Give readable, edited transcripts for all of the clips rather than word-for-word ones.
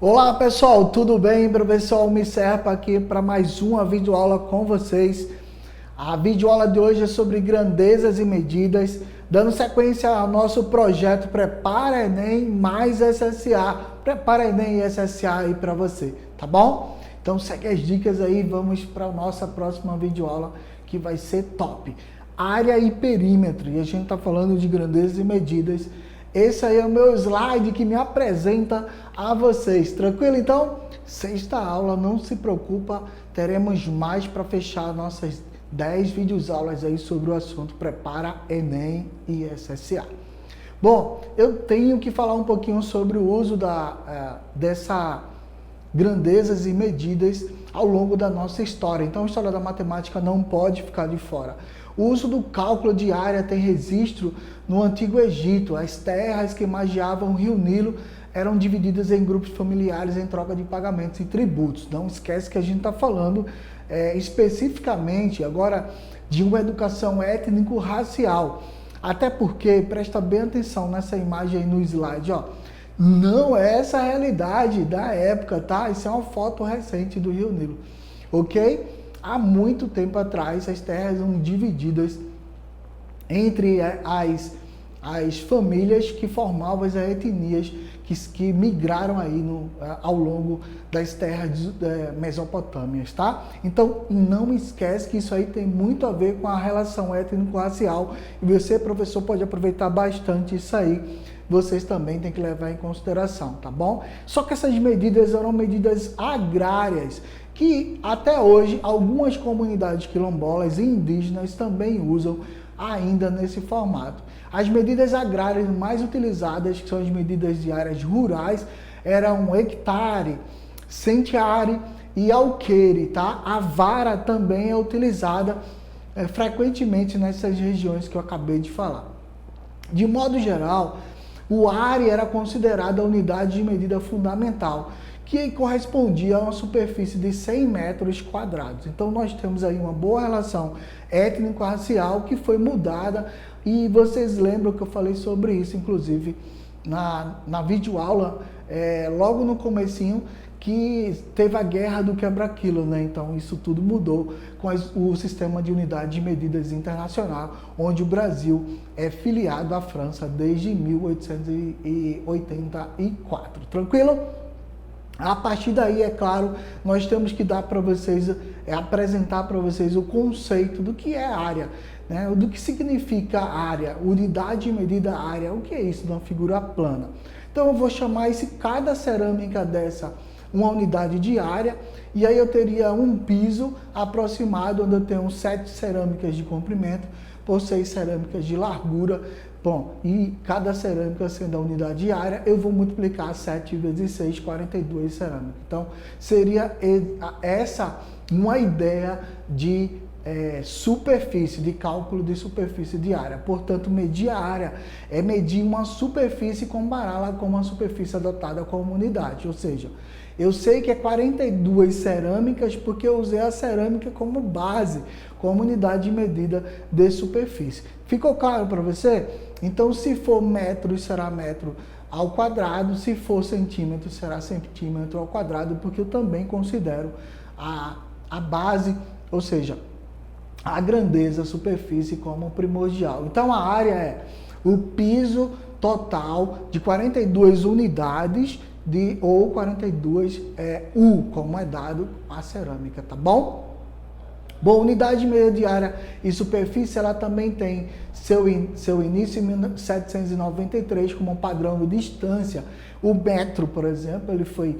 Olá pessoal, tudo bem? Professor Almir Serpa aqui para mais uma videoaula com vocês. A videoaula de hoje é sobre grandezas e medidas, dando sequência ao nosso projeto Prepara Enem mais SSA. Prepara Enem e SSA aí para você, tá bom? Então segue as dicas aí, vamos para a nossa próxima videoaula que vai ser top. Área e perímetro, e a gente está falando de grandezas e medidas. Esse aí é o meu slide que me apresenta a vocês. Tranquilo? Então, sexta aula, não se preocupa, teremos mais para fechar nossas 10 videoaulas aí sobre o assunto Prepara Enem e SSA. Bom, eu tenho que falar um pouquinho sobre o uso dessa grandezas e medidas ao longo da nossa história. Então, a história da matemática não pode ficar de fora. O uso do cálculo de área tem registro no Antigo Egito. As terras que margeavam o rio Nilo eram divididas em grupos familiares em troca de pagamentos e tributos. Não esquece que a gente está falando especificamente agora de uma educação étnico-racial. Até porque, presta bem atenção nessa imagem aí no slide, ó. Não é essa a realidade da época, tá? Isso é uma foto recente do rio Nilo, ok? Há muito tempo atrás, as terras eram divididas entre as famílias que formavam as etnias que migraram aí ao longo das terras mesopotâmias, tá? Então, não esquece que isso aí tem muito a ver com a relação étnico-racial e você, professor, pode aproveitar bastante isso aí. Vocês também têm que levar em consideração, tá bom? Só que essas medidas eram medidas agrárias, que até hoje algumas comunidades quilombolas e indígenas também usam ainda nesse formato. As medidas agrárias mais utilizadas, que são as medidas de áreas rurais, eram hectare, centiare e alqueire, tá? A vara também é utilizada frequentemente nessas regiões que eu acabei de falar. De modo geral, o área era considerada a unidade de medida fundamental, que correspondia a uma superfície de 100 metros quadrados. Então, nós temos aí uma boa relação étnico-racial que foi mudada, e vocês lembram que eu falei sobre isso, inclusive, na videoaula, logo no comecinho, que teve a guerra do quebra-quilo, né? Então, isso tudo mudou com o sistema de unidade de medidas internacional, onde o Brasil é filiado à França desde 1884. Tranquilo? A partir daí, é claro, nós temos que dar para vocês, apresentar para vocês o conceito do que é área, né? Do que significa área, unidade de medida área, o que é isso numa figura plana. Então, eu vou chamar cada cerâmica dessa uma unidade de área, e aí eu teria um piso aproximado, onde eu tenho 7 cerâmicas de comprimento por 6 cerâmicas de largura. Bom, e cada cerâmica sendo a unidade de área, eu vou multiplicar 7 vezes 6, 42 cerâmicas. Então, seria essa uma ideia de superfície, de cálculo de superfície de área. Portanto, medir a área é medir uma superfície e compará-la com uma superfície adotada como unidade. Ou seja, eu sei que é 42 cerâmicas porque eu usei a cerâmica como base, como unidade de medida de superfície. Ficou claro para você? Então, se for metro, será metro ao quadrado, se for centímetro, será centímetro ao quadrado, porque eu também considero a base, ou seja, a grandeza, a superfície como primordial. Então, a área é o piso total de 42 unidades ou 42 como é dado a cerâmica, tá bom? Bom, unidade de medida de área e superfície, ela também tem seu início em 1793 como padrão de distância. O metro, por exemplo, ele foi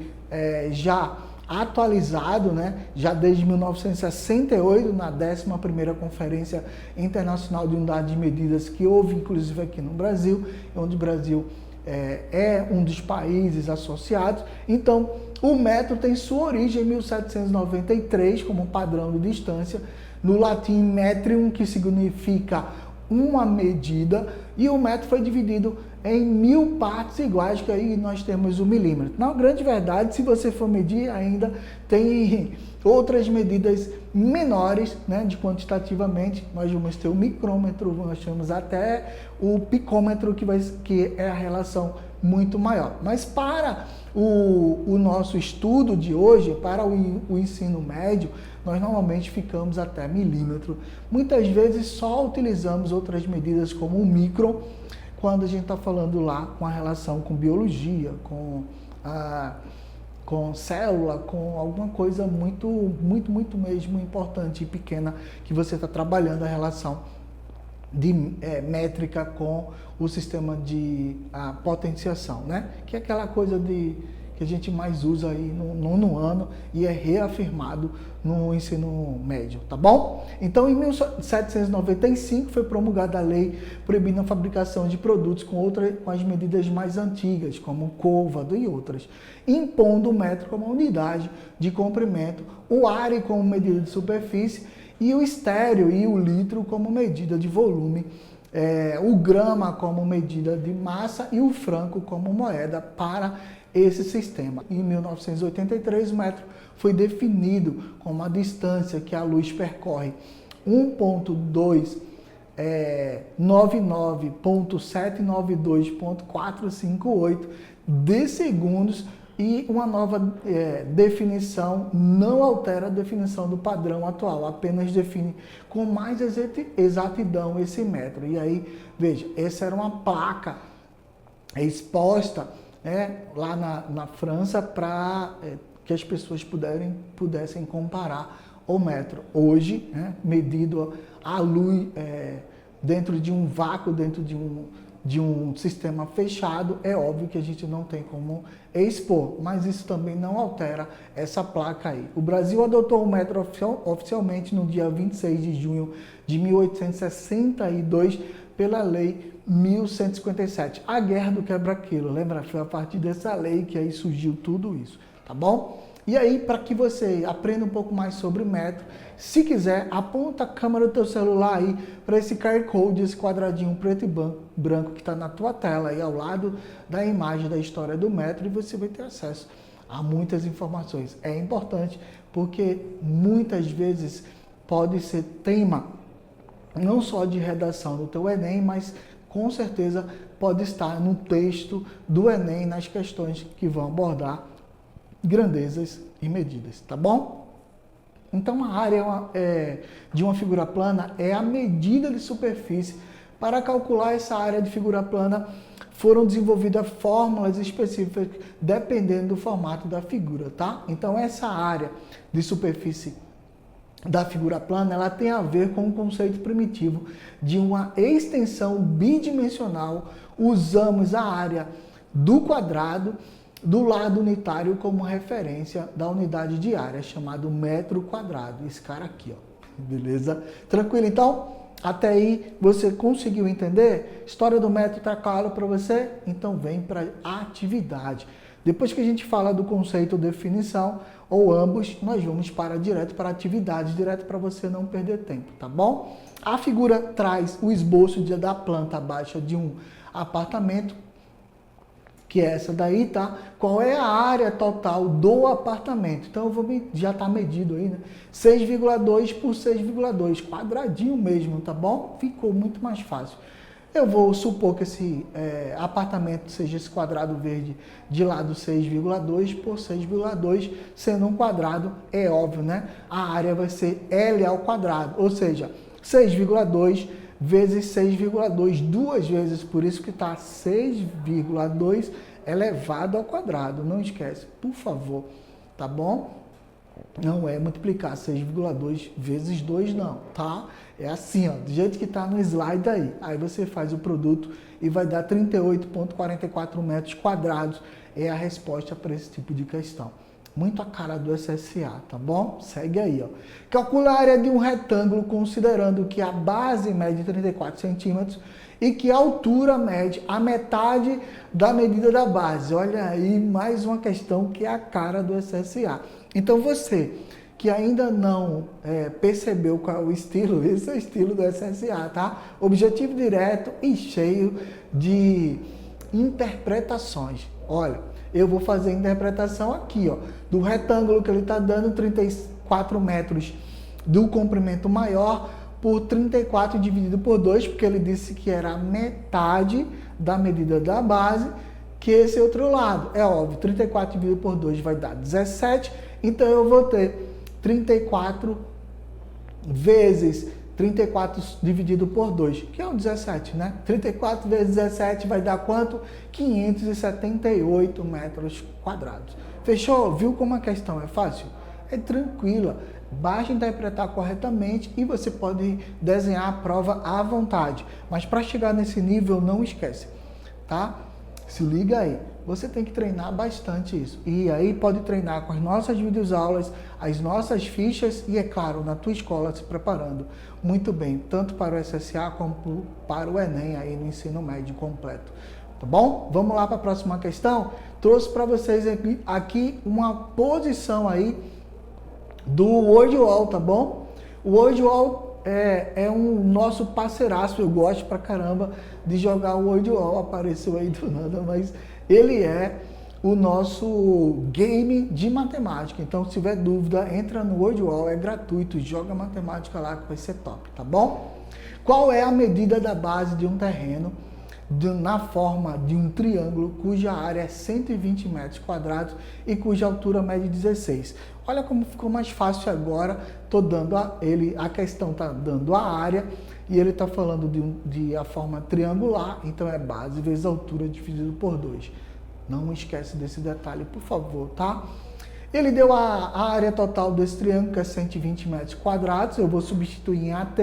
já atualizado, né? Já desde 1968, na 11ª Conferência Internacional de Unidades de Medidas, que houve inclusive aqui no Brasil, onde o Brasil é um dos países associados. Então, o metro tem sua origem em 1793 como padrão de distância, no latim metrium, que significa uma medida, e o metro foi dividido em 1000 partes iguais, que aí nós temos o milímetro. Na grande verdade, se você for medir, ainda tem outras medidas menores, né, de quantitativamente. Nós vamos ter o micrômetro, nós temos até o picômetro, que é a relação muito maior. Mas para o nosso estudo de hoje, para o ensino médio, nós normalmente ficamos até milímetro. Muitas vezes só utilizamos outras medidas como o micron, quando a gente está falando lá com a relação com biologia, com célula, com alguma coisa muito mesmo importante e pequena que você está trabalhando a relação de métrica com o sistema de potenciação, né? Que é aquela coisa que a gente mais usa aí no nono ano e é reafirmado no ensino médio, tá bom? Então, em 1795 foi promulgada a lei proibindo a fabricação de produtos com as medidas mais antigas, como o côvado e outras, impondo o metro como unidade de comprimento, o are como medida de superfície e o estéreo e o litro como medida de volume, o grama como medida de massa e o franco como moeda para esse sistema. Em 1983, o metro foi definido como a distância que a luz percorre 1.299.792.458 de segundos, e uma nova definição não altera a definição do padrão atual, apenas define com mais exatidão esse metro. E aí, veja, essa era uma placa exposta lá na França para que as pessoas pudessem comparar o metro. Hoje, medido à luz dentro de um vácuo, dentro de um sistema fechado, é óbvio que a gente não tem como expor, mas isso também não altera essa placa aí. O Brasil adotou o metro oficialmente no dia 26 de junho de 1862 pela Lei 1157, a Guerra do Quebra-Quilo. Lembra? Foi a partir dessa lei que aí surgiu tudo isso, tá bom? E aí, para que você aprenda um pouco mais sobre metro, se quiser, aponta a câmera do teu celular aí para esse QR Code, esse quadradinho preto e branco que está na tua tela aí ao lado da imagem da história do metro, e você vai ter acesso a muitas informações. É importante porque muitas vezes pode ser tema não só de redação do teu Enem, mas com certeza pode estar no texto do Enem, nas questões que vão abordar grandezas e medidas, tá bom? Então, a área de uma figura plana é a medida de superfície. Para calcular essa área de figura plana, foram desenvolvidas fórmulas específicas dependendo do formato da figura, tá? Então, essa área de superfície da figura plana, ela tem a ver com o conceito primitivo de uma extensão bidimensional. Usamos a área do quadrado do lado unitário como referência da unidade de área, chamado metro quadrado. Esse cara aqui, ó. Beleza? Tranquilo? Então, até aí você conseguiu entender? História do metro está claro para você? Então vem para a atividade. Depois que a gente fala do conceito definição, ou ambos, nós vamos direto para a atividade, direto para você não perder tempo, tá bom? A figura traz o esboço da planta baixa de um apartamento, que é essa daí, tá? Qual é a área total do apartamento? Então, já está medido aí, né? 6,2 por 6,2, quadradinho mesmo, tá bom? Ficou muito mais fácil. Eu vou supor que esse apartamento seja esse quadrado verde de lado 6,2 por 6,2, sendo um quadrado, é óbvio, né? A área vai ser L ao quadrado, ou seja, 6,2 vezes 6,2, duas vezes, por isso que está 6,2 elevado ao quadrado. Não esquece, por favor, tá bom? Não é multiplicar 6,2 vezes 2, não, tá? É assim, ó, do jeito que está no slide aí. Aí você faz o produto e vai dar 38,44 metros quadrados. É a resposta para esse tipo de questão. Muito a cara do SSA, tá bom? Segue aí, ó. Calcula a área de um retângulo considerando que a base mede 34 centímetros e que a altura mede a metade da medida da base. Olha aí, mais uma questão que é a cara do SSA. Então você que ainda não percebeu qual é o estilo, esse é o estilo do SSA, tá? Objetivo direto e cheio de interpretações. Olha, eu vou fazer a interpretação aqui, ó, do retângulo que ele está dando 34 metros do comprimento maior por 34 dividido por 2, porque ele disse que era a metade da medida da base, que esse outro lado. É óbvio, 34 dividido por 2 vai dar 17, então eu vou ter 34 vezes 34 dividido por 2, que é o 17, né? 34 vezes 17 vai dar quanto? 578 metros quadrados. Fechou? Viu como a questão é fácil? É tranquila. Basta interpretar corretamente e você pode desenhar a prova à vontade. Mas para chegar nesse nível, não esquece, tá? Se liga aí. Você tem que treinar bastante isso. E aí pode treinar com as nossas videoaulas, as nossas fichas e, é claro, na tua escola se preparando muito bem, tanto para o SSA como para o Enem aí no ensino médio completo. Tá bom? Vamos lá para a próxima questão. Trouxe para vocês aqui uma posição aí do WordWall, tá bom? O WordWall é um nosso parceiraço, eu gosto pra caramba de jogar o WordWall, apareceu aí do nada, mas ele é o nosso game de matemática. Então, se tiver dúvida, entra no WordWall, é gratuito, joga matemática lá que vai ser top, tá bom? Qual é a medida da base de um terreno na forma de um triângulo cuja área é 120 metros quadrados e cuja altura mede 16? Olha como ficou mais fácil agora. Tô dando a questão tá dando a área e ele tá falando de a forma triangular, então é base vezes altura dividido por 2. Não esquece desse detalhe, por favor, tá? Ele deu a área total desse triângulo, que é 120 metros quadrados, eu vou substituir em AT,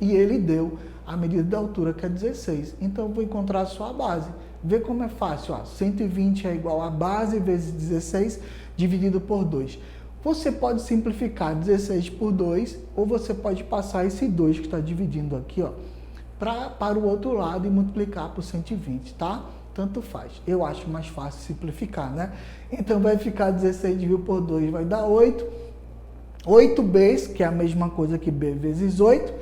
e ele deu a medida da altura, que é 16. Então, eu vou encontrar só a base. Vê como é fácil, ó. 120 é igual a base vezes 16 dividido por 2. Você pode simplificar 16 por 2, ou você pode passar esse 2 que está dividindo aqui, ó, para o outro lado e multiplicar por 120, tá? Tanto faz. Eu acho mais fácil simplificar, né? Então, vai ficar 16 dividido por 2, vai dar 8. 8b, que é a mesma coisa que b vezes 8,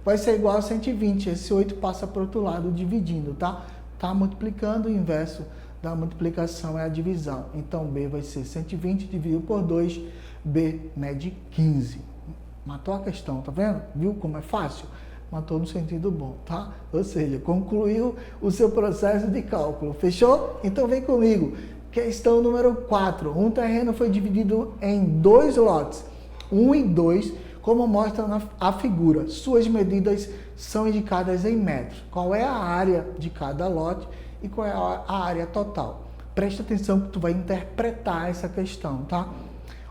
vai ser igual a 120. Esse 8 passa para o outro lado dividindo, tá? Tá multiplicando, o inverso da multiplicação é a divisão. Então, b vai ser 120 dividido por 2, b mede 15. Matou a questão, tá vendo? Viu como é fácil? Matou no sentido bom, tá? Ou seja, concluiu o seu processo de cálculo. Fechou? Então, vem comigo. Questão número 4. Um terreno foi dividido em 2 lotes, 1 e 2, como mostra a figura. Suas medidas são indicadas em metros. Qual é a área de cada lote e qual é a área total? Presta atenção que tu vai interpretar essa questão, tá?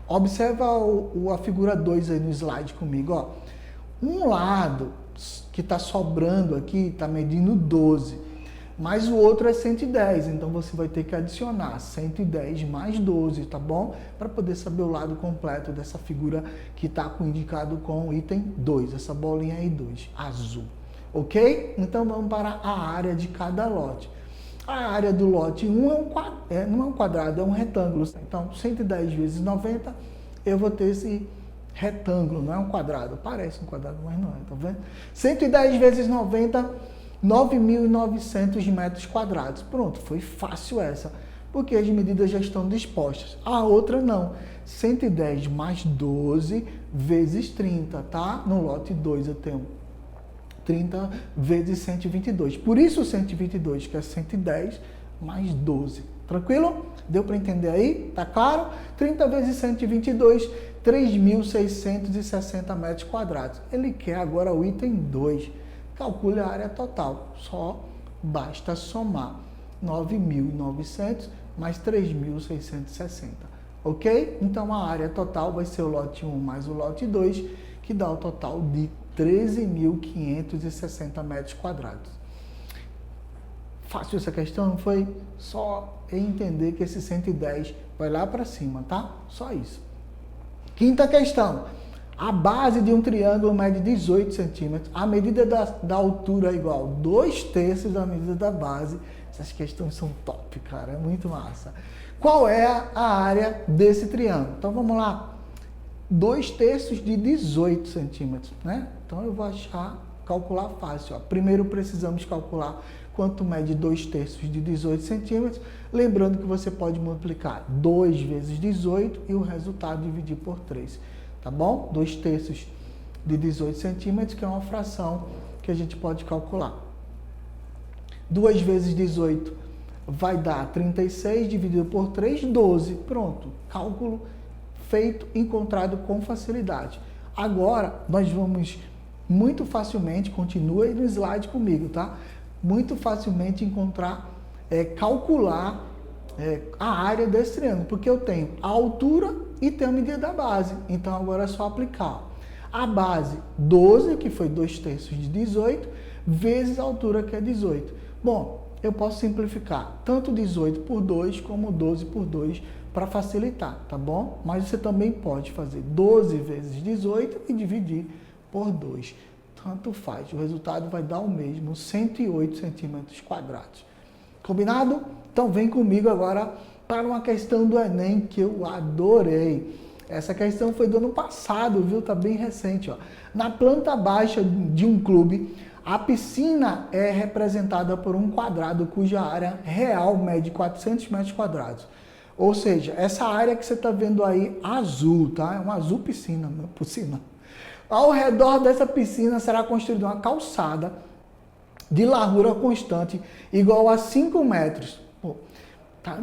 Observa a figura 2 aí no slide comigo, ó. Um lado que está sobrando aqui está medindo 12, mas o outro é 110, então você vai ter que adicionar 110 mais 12, tá bom? Para poder saber o lado completo dessa figura que está indicado com o item 2, essa bolinha aí 2, azul, ok? Então vamos para a área de cada lote. A área do lote 1 não é um quadrado, é um retângulo. Então 110 vezes 90, eu vou ter esse retângulo, não é um quadrado, parece um quadrado, mas não é, tá vendo? 110 vezes 90, 9.900 metros quadrados. Pronto, foi fácil essa, porque as medidas já estão dispostas. A outra não, 110 mais 12 vezes 30, tá? No lote 2 eu tenho 30 vezes 122, por isso 122, que é 110 mais 12. Tranquilo? Deu para entender aí? Tá claro? 30 vezes 122, 3.660 metros quadrados. Ele quer agora o item 2. Calcule a área total. Só basta somar 9.900 mais 3.660. Ok? Então, a área total vai ser o lote 1 mais o lote 2, que dá o total de 13.560 metros quadrados. Fácil essa questão, não foi? Só entender que esse 110 vai lá para cima, tá? Só isso. Quinta questão. A base de um triângulo mede 18 centímetros. A medida da altura é igual a 2/3 da medida da base. Essas questões são top, cara. É muito massa. Qual é a área desse triângulo? Então, vamos lá. 2/3 de 18 centímetros, né? Então, eu vou calcular fácil. Ó. Primeiro, precisamos calcular quanto mede 2/3 de 18 centímetros. Lembrando que você pode multiplicar 2 vezes 18 e o resultado dividir por 3. Tá bom? 2/3 de 18 centímetros, que é uma fração que a gente pode calcular. 2 vezes 18 vai dar 36 dividido por 3, 12. Pronto, cálculo feito, encontrado com facilidade. Agora, nós vamos muito facilmente, continua aí no slide comigo, tá? Muito facilmente encontrar, calcular a área desse triângulo, porque eu tenho a altura e tenho a medida da base. Então, agora é só aplicar. A base, 12, que foi 2/3 de 18, vezes a altura, que é 18. Bom, eu posso simplificar tanto 18 por 2 como 12 por 2 para facilitar, tá bom? Mas você também pode fazer 12 vezes 18 e dividir por 2. Tanto faz, o resultado vai dar o mesmo, 108 centímetros quadrados. Combinado? Então vem comigo agora para uma questão do Enem que eu adorei. Essa questão foi do ano passado, viu? Tá bem recente, ó. Na planta baixa de um clube, a piscina é representada por um quadrado cuja área real mede 400 metros quadrados. Ou seja, essa área que você está vendo aí azul, tá? É uma azul piscina, por sinal. Ao redor dessa piscina será construída uma calçada de largura constante igual a 5 metros. Pô, tá?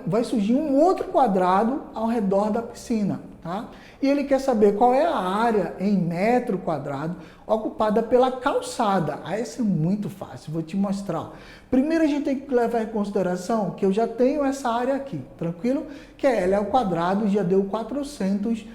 Vai surgir um outro quadrado ao redor da piscina. Tá? E ele quer saber qual é a área em metro quadrado ocupada pela calçada. Ah, esse é muito fácil, vou te mostrar. Primeiro a gente tem que levar em consideração que eu já tenho essa área aqui, tranquilo? Que é L ao quadrado, já deu 400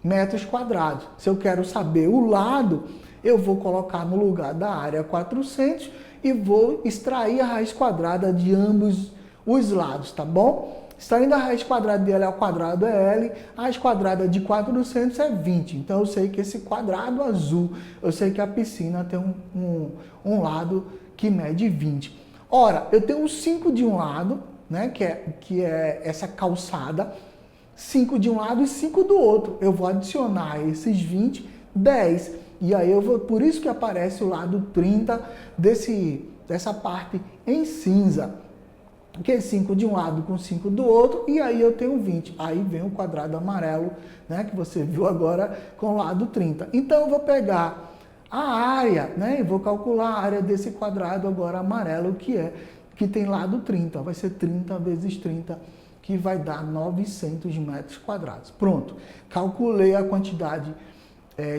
metros quadrados. Se eu quero saber o lado, eu vou colocar no lugar da área 400 e vou extrair a raiz quadrada de ambos os lados, tá bom? Extraindo a raiz quadrada de L ao quadrado é L, a raiz quadrada de 400 é 20. Então eu sei que esse quadrado azul, eu sei que a piscina tem um lado que mede 20. Ora, eu tenho um 5 de um lado, né, que é essa calçada, 5 de um lado e 5 do outro. Eu vou adicionar esses 20, 10. E aí eu vou, por isso que aparece o lado 30 dessa parte em cinza. Que é 5 de um lado com 5 do outro, e aí eu tenho 20. Aí vem o quadrado amarelo, né, que você viu agora com o lado 30. Então eu vou pegar a área, né, e vou calcular a área desse quadrado agora amarelo, que tem lado 30. Vai ser 30 vezes 30, que vai dar 900 metros quadrados. Pronto, calculei a quantidade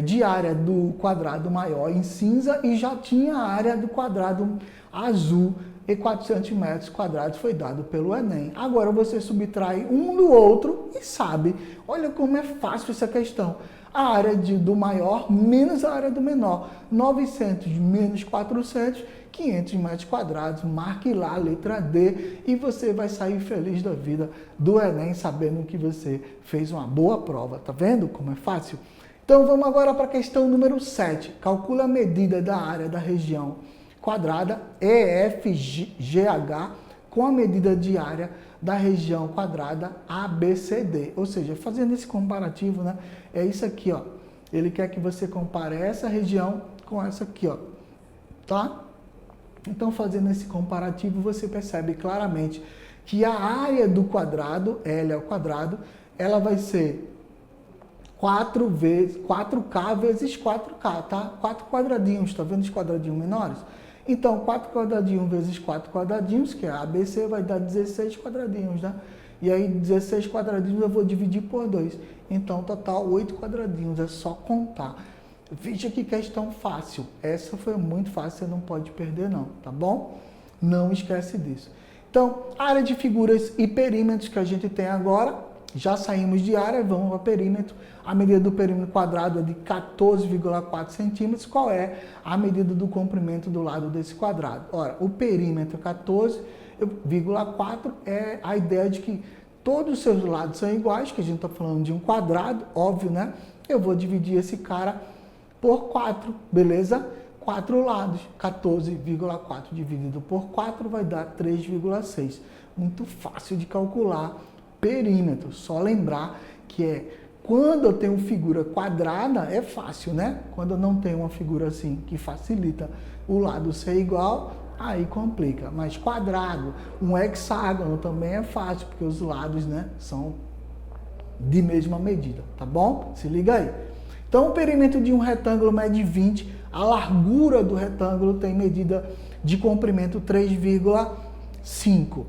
de área do quadrado maior em cinza e já tinha a área do quadrado azul, e 400 metros quadrados foi dado pelo Enem. Agora você subtrai um do outro e sabe. Olha como é fácil essa questão. A área do maior menos a área do menor. 900 menos 400, 500 metros quadrados. Marque lá a letra D e você vai sair feliz da vida do Enem, sabendo que você fez uma boa prova. Tá vendo como é fácil? Então vamos agora para a questão número 7. Calcula a medida da área da região quadrada EFGH com a medida de área da região quadrada ABCD. Ou seja, fazendo esse comparativo, né? É isso aqui, ó. Ele quer que você compare essa região com essa aqui, ó. Tá? Então, fazendo esse comparativo, você percebe claramente que a área do quadrado, L ao quadrado, ela vai ser 4K vezes 4K, tá? 4 quadradinhos, tá vendo os quadradinhos menores? Então, 4 quadradinhos vezes 4 quadradinhos, que é a ABC, vai dar 16 quadradinhos, né? E aí, 16 quadradinhos eu vou dividir por 2. Então, total, 8 quadradinhos. É só contar. Veja que questão fácil. Essa foi muito fácil, você não pode perder não, tá bom? Não esquece disso. Então, área de figuras e perímetros que a gente tem agora. Já saímos de área, vamos para perímetro. A medida do perímetro quadrado é de 14,4 centímetros. Qual é a medida do comprimento do lado desse quadrado? Ora, o perímetro 14,4 é a ideia de que todos os seus lados são iguais, que a gente está falando de um quadrado, óbvio, né? Eu vou dividir esse cara por 4, beleza? 4 lados. 14,4 dividido por 4 vai dar 3,6. Muito fácil de calcular. Perímetro, só lembrar que quando eu tenho figura quadrada é fácil, né? Quando eu não tenho uma figura assim que facilita o lado ser igual, aí complica. Mas quadrado, um hexágono também é fácil, porque os lados, né, são de mesma medida, tá bom? Se liga aí. Então o perímetro de um retângulo mede 20, a largura do retângulo tem medida de comprimento 3,5.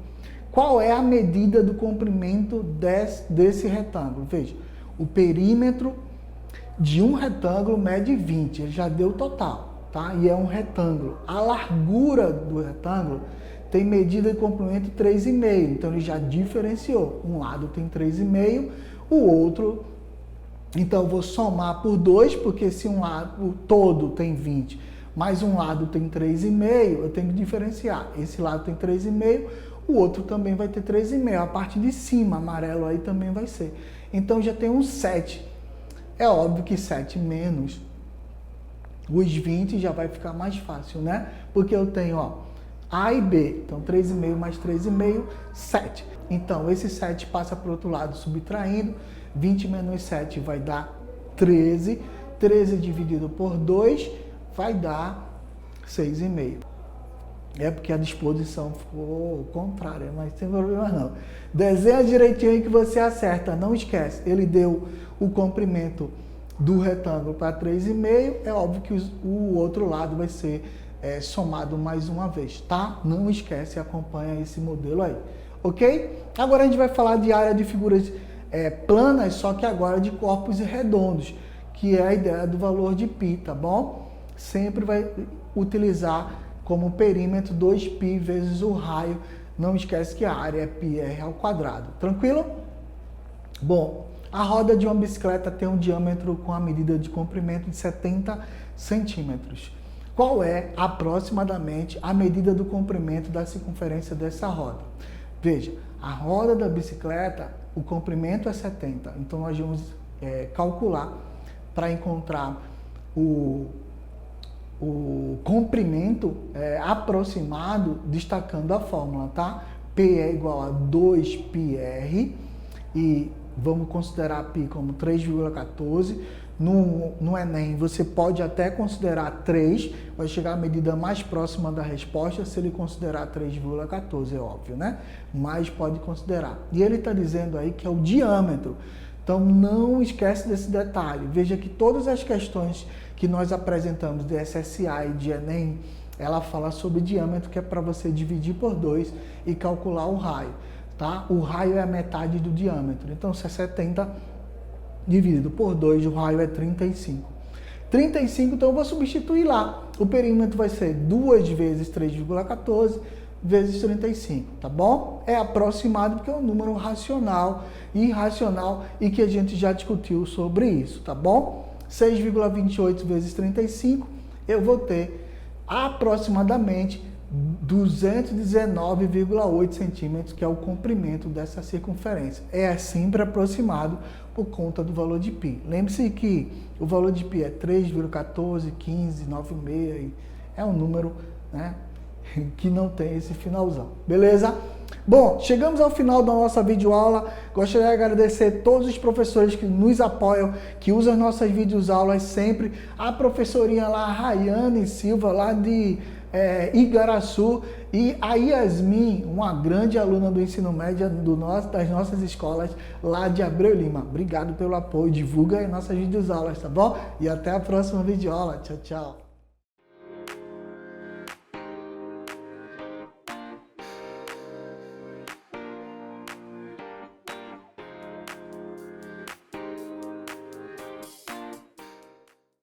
qual é a medida do comprimento desse retângulo? Veja, o perímetro de um retângulo mede 20, ele já deu o total, tá? E é um retângulo. A largura do retângulo tem medida de comprimento 3,5, então ele já diferenciou. Um lado tem 3,5, o outro... Então eu vou somar por 2, porque se um lado o todo tem 20, mas um lado tem 3,5, eu tenho que diferenciar. Esse lado tem 3,5, o outro também vai ter 3,5. A parte de cima, amarelo aí também vai ser. Então já tem um 7. É óbvio que 7 menos os 20 já vai ficar mais fácil, né? Porque eu tenho, ó, A e B. Então 3,5 mais 3,5, 7. Então esse 7 passa para o outro lado subtraindo. 20 menos 7 vai dar 13. 13 dividido por 2 vai dar 6,5. É porque a disposição ficou contrária, mas sem problema não. Desenha direitinho aí que você acerta. Não esquece, ele deu o comprimento do retângulo para 3,5. É óbvio que o outro lado vai ser somado mais uma vez, tá? Não esquece, acompanha esse modelo aí, ok? Agora a gente vai falar de área de figuras planas, só que agora de corpos redondos, que é a ideia do valor de π, tá bom? Sempre vai utilizar como perímetro 2π vezes o raio. Não esquece que a área é πr ao quadrado. Tranquilo? Bom, a roda de uma bicicleta tem um diâmetro com a medida de comprimento de 70 centímetros. Qual é aproximadamente a medida do comprimento da circunferência dessa roda? Veja, a roda da bicicleta, o comprimento é 70. Então nós vamos calcular para encontrar o comprimento aproximado, destacando a fórmula, tá? P é igual a 2πr e vamos considerar π como 3,14. No Enem você pode até considerar 3, vai chegar a medida mais próxima da resposta se ele considerar 3,14, é óbvio, né? Mas pode considerar. E ele está dizendo aí que é o diâmetro. Então não esquece desse detalhe. Veja que todas as questões que nós apresentamos de SSA e de Enem, ela fala sobre diâmetro, que é para você dividir por 2 e calcular o raio, tá? O raio é a metade do diâmetro. Então se é 70 dividido por 2, o raio é 35. 35, então eu vou substituir lá. O perímetro vai ser 2 vezes 3,14 vezes 35, tá bom? É aproximado porque é um número racional e irracional e que a gente já discutiu sobre isso, tá bom? 6,28 vezes 35, eu vou ter aproximadamente 219,8 centímetros, que é o comprimento dessa circunferência. É sempre aproximado por conta do valor de π. Lembre-se que o valor de π é 3,14, 15, 9,6, é um número, né, que não tem esse finalzão, beleza? Bom, chegamos ao final da nossa videoaula. Gostaria de agradecer todos os professores que nos apoiam, que usam as nossas videoaulas sempre. A professorinha lá, a Rayane Silva, lá de Igaraçu, e a Yasmin, uma grande aluna do ensino médio das nossas escolas lá de Abreu Lima. Obrigado pelo apoio, divulga aí nossas videoaulas, tá bom? E até a próxima videoaula. Tchau, tchau.